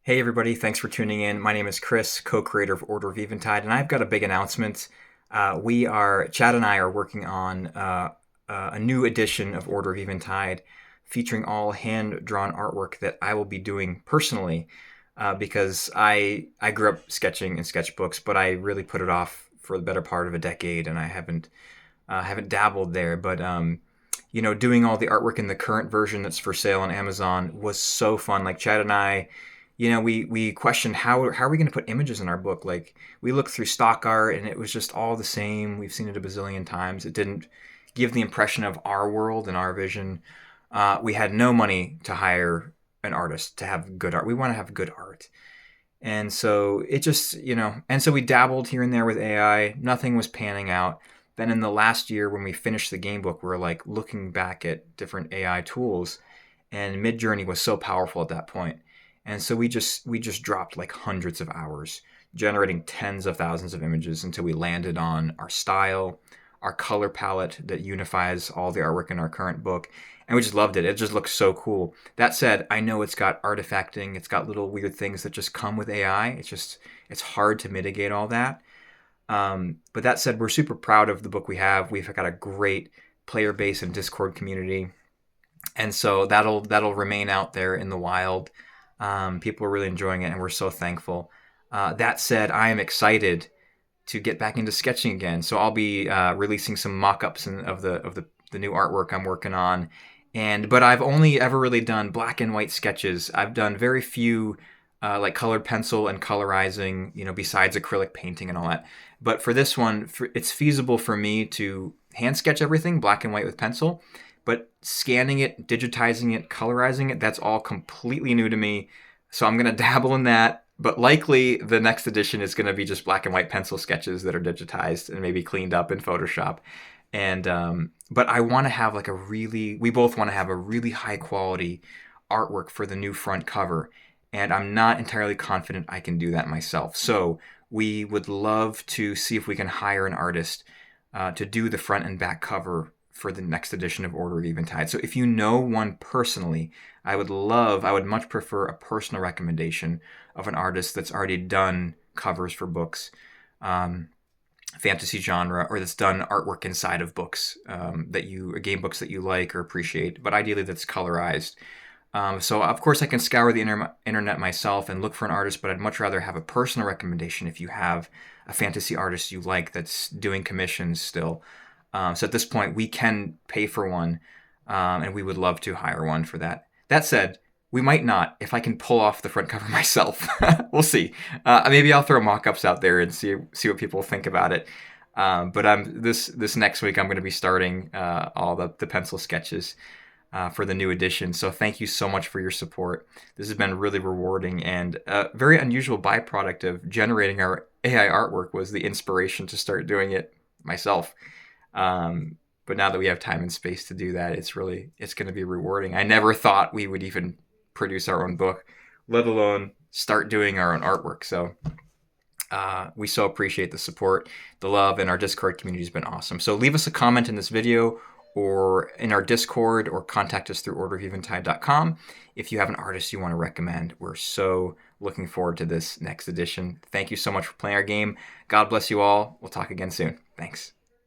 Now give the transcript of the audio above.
Hey everybody, thanks for tuning in. My name is Chris, co-creator of Order of Eventide, and I've got a big announcement. Chad and I are working on a new edition of Order of Eventide featuring all hand-drawn artwork that I will be doing personally because I grew up sketching in sketchbooks, but I really put it off for the better part of a decade, and I haven't dabbled there. But doing all the artwork in the current version that's for sale on Amazon was so fun. Like Chad and I, we questioned how are we going to put images in our book. Like we looked through stock art and it was just all the same. We've seen it a bazillion times. It didn't give the impression of our world and our vision. We had no money to hire an artist to have good art. We want to have good art. And so it just, and so we dabbled here and there with AI. Nothing was panning out. Then in the last year, when we finished the game book, we were like looking back at different AI tools, and Midjourney was so powerful at that point. And so we just dropped like hundreds of hours, generating tens of thousands of images until we landed on our style, our color palette that unifies all the artwork in our current book, and we just loved it. It just looks so cool. That said, I know it's got artifacting, it's got little weird things that just come with AI. It's hard to mitigate all that. But that said, we're super proud of the book we have. We've got a great player base and Discord community, and so that'll remain out there in the wild. People are really enjoying it, and we're so thankful. That said, I am excited to get back into sketching again. So I'll be releasing some mock-ups of the new artwork I'm working on. But I've only ever really done black and white sketches. I've done very few like colored pencil and colorizing, besides acrylic painting and all that. But for this one, it's feasible for me to hand sketch everything black and white with pencil. But scanning it, digitizing it, colorizing it, that's all completely new to me. So I'm going to dabble in that. But likely the next edition is going to be just black and white pencil sketches that are digitized and maybe cleaned up in Photoshop. But I want to have we both want to have a really high quality artwork for the new front cover. And I'm not entirely confident I can do that myself. So we would love to see if we can hire an artist to do the front and back cover for the next edition of Order of Eventide. So if you know one personally, I would much prefer a personal recommendation of an artist that's already done covers for books, fantasy genre, or that's done artwork inside of books game books that you like or appreciate, but ideally that's colorized. So of course I can scour the internet myself and look for an artist, but I'd much rather have a personal recommendation if you have a fantasy artist you like that's doing commissions still. So at this point, we can pay for one, and we would love to hire one for that. That said, we might not if I can pull off the front cover myself. We'll see. Maybe I'll throw mock-ups out there and see what people think about it. But this next week I'm going to be starting all the pencil sketches for the new edition. So thank you so much for your support. This has been really rewarding, and a very unusual byproduct of generating our AI artwork was the inspiration to start doing it myself. But now that we have time and space to do that, it's going to be rewarding. I never thought we would even produce our own book, let alone start doing our own artwork. So we so appreciate the support, the love, and our Discord community has been awesome. So leave us a comment in this video or in our Discord, or contact us through orderofeventide.com if you have an artist you want to recommend. We're so looking forward to this next edition. Thank you so much for playing our game. God bless you all. We'll talk again soon. Thanks.